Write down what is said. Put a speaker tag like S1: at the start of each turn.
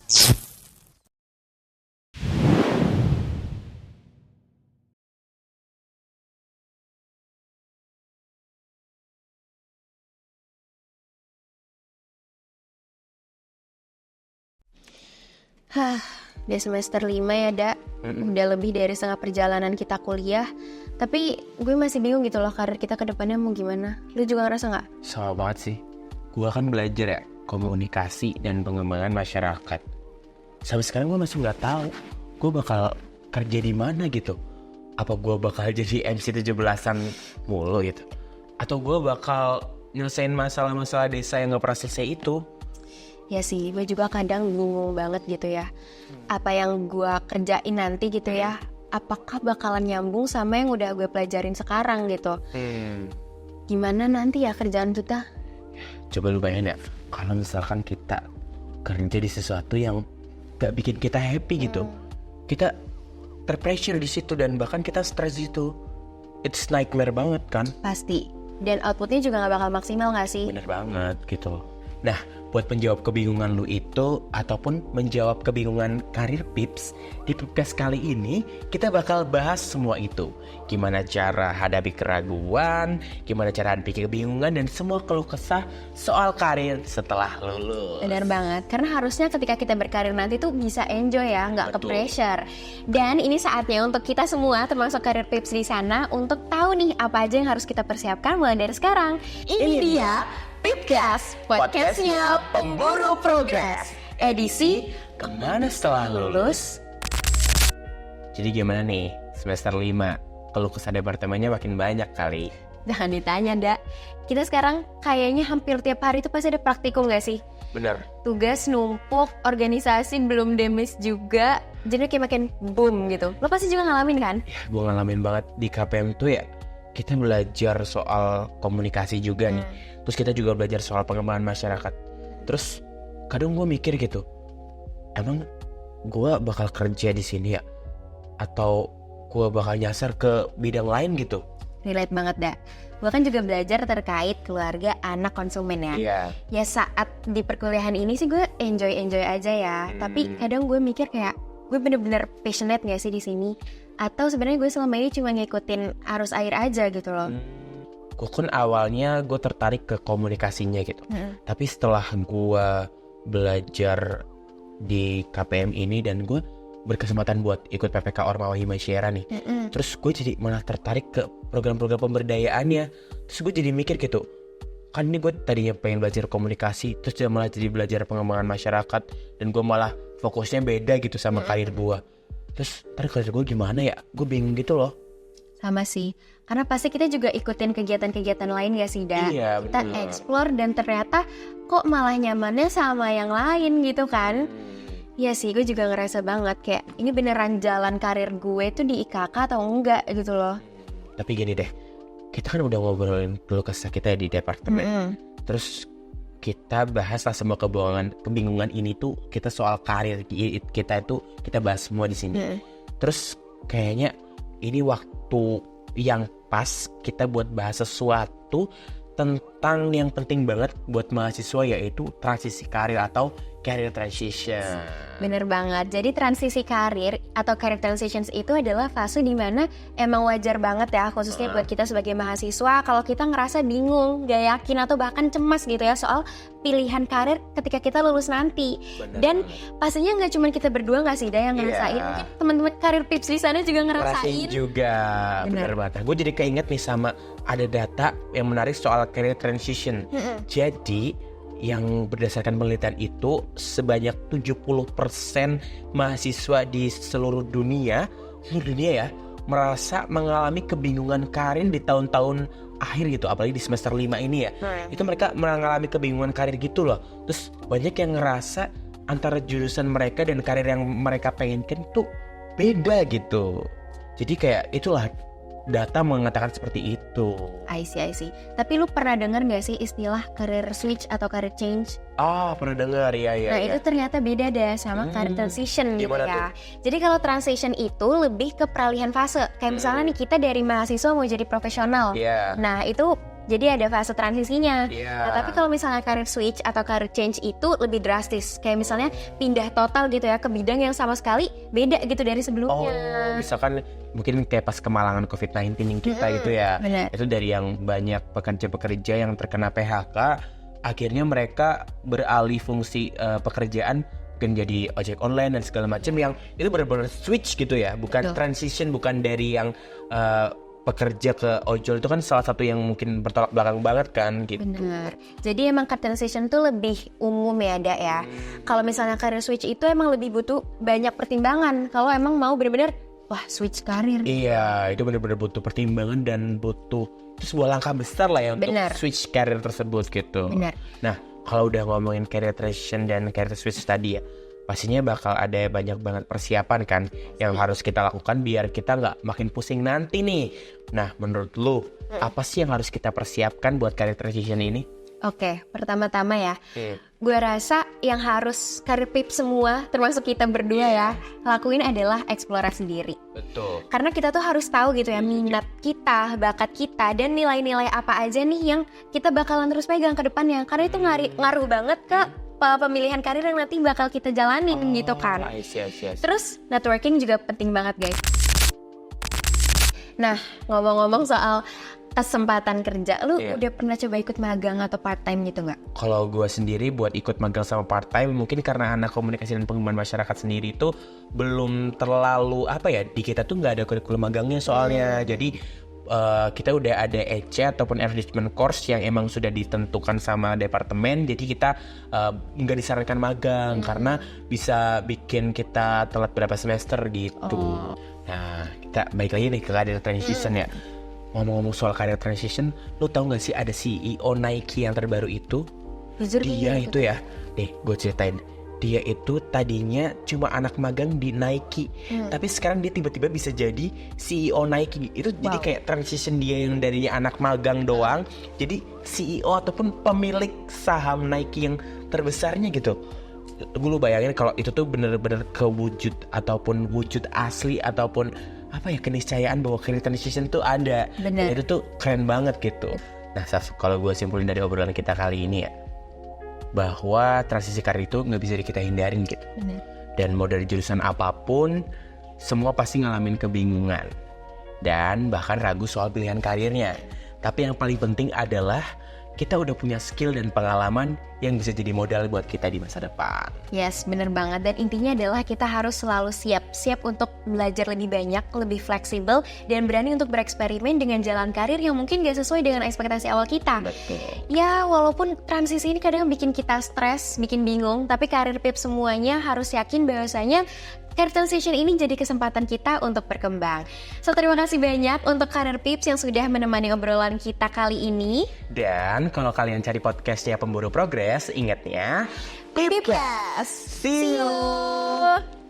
S1: Hah, udah semester 5 ya, Dak. Udah lebih dari setengah perjalanan kita kuliah. Tapi gue masih bingung gitu loh karir kita ke depannya mau gimana. Lu juga ngerasa gak?
S2: Sama banget sih. Gua kan belajar ya komunikasi dan pengembangan masyarakat. Sampai sekarang gue masih nggak tahu gue bakal kerja di mana gitu. Apa gue bakal jadi MC 17-an mulu gitu, atau gue bakal nyelesain masalah-masalah desa yang gak pernah selesai itu.
S1: Ya sih, gue juga kadang bingung banget gitu ya. Apa yang gue kerjain nanti gitu ya, apakah bakalan nyambung sama yang udah gue pelajarin sekarang gitu. Gimana nanti ya kerjaan kita?
S2: Coba lu bayangin ya, kalau misalkan kita kerja di sesuatu yang gak bikin kita happy gitu, kita terpressure di situ dan bahkan kita stres di situ. It's nightmare banget kan?
S1: Pasti. Dan outputnya juga gak bakal maksimal gak sih?
S2: Bener banget gitu. Nah, buat menjawab kebingungan lu itu ataupun menjawab kebingungan karir Pips, di podcast kali ini kita bakal bahas semua itu. Gimana cara hadapi keraguan, gimana cara hadapi kebingungan, dan semua keluh kesah soal karir setelah lulus.
S1: Benar banget, karena harusnya ketika kita berkarir nanti tuh bisa enjoy ya, nggak ke pressure. Dan ini saatnya untuk kita semua, termasuk karir Pips di sana, untuk tahu nih apa aja yang harus kita persiapkan mulai dari sekarang. Ini dia Pipcast, podcastnya Pemburu Progres, edisi
S2: Kemana setelah lulus? Jadi gimana nih semester 5? Keluh kesah departemennya makin banyak kali.
S1: Jangan ditanya, Dak. Kita sekarang kayaknya hampir tiap hari tuh pasti ada praktikum gak sih?
S2: Bener.
S1: Tugas numpuk, organisasi belum demis juga, jadi kayak makin boom gitu. Lo pasti juga ngalamin kan?
S2: Ya, gue ngalamin banget di KPM tuh ya. Kita belajar soal komunikasi juga nih. Terus kita juga belajar soal pengembangan masyarakat. Terus kadang gue mikir gitu, emang gue bakal kerja di sini ya? Atau gue bakal nyasar ke bidang lain gitu?
S1: Relate banget, Dak. Gue kan juga belajar terkait keluarga anak konsumen ya.
S2: Iya.
S1: Ya saat di perkuliahan ini sih gue enjoy aja ya. Tapi kadang gue mikir kayak gue bener-bener passionate gak sih di sini? Atau sebenarnya gue selama ini cuma ngikutin arus air aja gitu loh.
S2: Gue kan awalnya gue tertarik ke komunikasinya gitu. Tapi setelah gue belajar di KPM ini dan gue berkesempatan buat ikut PPK Ormawa Himasyara nih. Terus gue jadi malah tertarik ke program-program pemberdayaannya. Terus gue jadi mikir gitu, kan ini gue tadinya pengen belajar komunikasi, terus dia malah jadi belajar pengembangan masyarakat, dan gue malah fokusnya beda gitu sama karir gue. Terus ntar karir gue gimana ya? Gue bingung gitu loh.
S1: Sama sih, karena pasti kita juga ikutin kegiatan-kegiatan lain gak sih, Da?
S2: Iya,
S1: kita
S2: betul.
S1: explore dan ternyata kok malah nyamannya sama yang lain gitu kan. Iya sih, gue juga ngerasa banget kayak ini beneran jalan karir gue tuh di IKK atau enggak gitu loh.
S2: Tapi gini deh, kita kan udah ngobrolin keluh kesah kita di departemen. Terus kita bahas lah semua kebingungan ini tuh, kita soal karir kita itu kita bahas semua di sini. Terus kayaknya ini waktu yang pas kita buat bahas sesuatu tentang yang penting banget buat mahasiswa, yaitu transisi karir atau career transition.
S1: Bener banget, jadi transisi karir atau career transitions itu adalah fase dimana emang wajar banget ya, khususnya buat kita sebagai mahasiswa, kalau kita ngerasa bingung, gak yakin atau bahkan cemas gitu ya soal pilihan karir ketika kita lulus nanti. Dan pastinya gak cuma kita berdua gak sih, yang ngerasain, mungkin teman-teman karir Pips di sana juga ngerasain
S2: juga. Bener banget. Gue jadi keinget nih sama ada data yang menarik soal career transition. Jadi yang berdasarkan penelitian itu sebanyak 70% mahasiswa di seluruh dunia ya merasa mengalami kebingungan karir di tahun-tahun akhir gitu, apalagi di semester 5 ini ya. Itu mereka mengalami kebingungan karir gitu loh. Terus banyak yang ngerasa antara jurusan mereka dan karir yang mereka pengenkan tuh beda gitu. Jadi kayak itulah data mengatakan seperti itu.
S1: I see. Tapi lu pernah dengar gak sih istilah career switch atau career change?
S2: Oh, pernah dengar ya.
S1: Nah itu ternyata beda deh sama career transition gitu ya. Jadi kalau transition itu lebih ke peralihan fase. Kayak misalnya nih kita dari mahasiswa mau jadi profesional. Nah itu Jadi ada fase transisinya.
S2: Iya.
S1: Nah, tapi kalau misalnya career switch atau career change itu lebih drastis. Kayak misalnya pindah total gitu ya ke bidang yang sama sekali beda gitu dari sebelumnya.
S2: Misalkan mungkin kayak pas kemalangan COVID-19 yang kita gitu ya.
S1: Benar.
S2: Itu dari yang banyak pekerja-pekerja yang terkena PHK, akhirnya mereka beralih fungsi pekerjaan mungkin jadi ojek online dan segala macam, yang itu benar-benar switch gitu ya, bukan transition, bukan dari yang pekerja ke ojol. Itu kan salah satu yang mungkin bertolak belakang banget kan gitu.
S1: Bener. Jadi emang career transition tuh lebih umum ya, Da ya. Kalau misalnya career switch itu emang lebih butuh banyak pertimbangan. Kalau emang mau bener-bener wah switch karir.
S2: Iya, itu benar-benar butuh pertimbangan dan butuh sebuah langkah besar lah ya untuk switch career tersebut gitu.
S1: Bener.
S2: Nah, kalau udah ngomongin career transition dan career switch tadi ya, pastinya bakal ada banyak banget persiapan kan yang harus kita lakukan biar kita nggak makin pusing nanti nih. Nah, menurut lu apa sih yang harus kita persiapkan buat career transition ini?
S1: Oke, pertama-tama ya, gue rasa yang harus career pip semua, termasuk kita berdua ya, lakuin adalah eksplorasi diri.
S2: Betul.
S1: Karena kita tuh harus tahu gitu ya minat kita, bakat kita, dan nilai-nilai apa aja nih yang kita bakalan terus pegang ke depannya. Karena itu ngaruh banget ke pemilihan karir yang nanti bakal kita jalanin gitu kan. Terus networking juga penting banget guys. Nah, ngomong-ngomong soal kesempatan kerja, lu udah pernah coba ikut magang atau part time gitu nggak?
S2: Kalau gue sendiri buat ikut magang sama part time, mungkin karena anak komunikasi dan pengembangan masyarakat sendiri itu belum terlalu di kita tuh nggak ada kurikulum magangnya soalnya. Jadi kita udah ada EC ataupun enrichment course yang emang sudah ditentukan sama departemen. Jadi kita nggak disarankan magang karena bisa bikin kita telat berapa semester gitu. Nah, kita balik lagi nih ke career transition ya. Ngomong-ngomong soal career transition, lu tahu nggak sih ada CEO Nike yang terbaru itu? Dia itu ya, gue ceritain. Dia itu tadinya cuma anak magang di Nike, tapi sekarang dia tiba-tiba bisa jadi CEO Nike. Itu jadi kayak transition dia yang dari anak magang doang, jadi CEO ataupun pemilik saham Nike yang terbesarnya gitu. Gue bayangin kalau itu tuh bener-bener kewujud ataupun wujud asli ataupun keniscayaan bahwa career transition tuh ada. Itu tuh keren banget gitu. Nah, Saf, kalau gue simpulin dari obrolan kita kali ini ya, bahwa transisi karir itu nggak bisa kita hindarin gitu. Dan mau dari jurusan apapun, semua pasti ngalamin kebingungan dan bahkan ragu soal pilihan karirnya. Tapi yang paling penting adalah kita udah punya skill dan pengalaman yang bisa jadi modal buat kita di masa depan.
S1: Yes, bener banget. Dan intinya adalah kita harus selalu siap untuk belajar lebih banyak, lebih fleksibel, dan berani untuk bereksperimen dengan jalan karir yang mungkin gak sesuai dengan ekspektasi awal kita.
S2: Betul.
S1: Ya, walaupun transisi ini kadang bikin kita stres, bikin bingung, tapi karir pip semuanya harus yakin bahwasanya career transition ini jadi kesempatan kita untuk berkembang. So, terima kasih banyak untuk Career Pips yang sudah menemani obrolan kita kali ini.
S2: Dan kalau kalian cari podcastnya Pemburu Progres, ingatnya
S1: Pipcast.
S2: See you.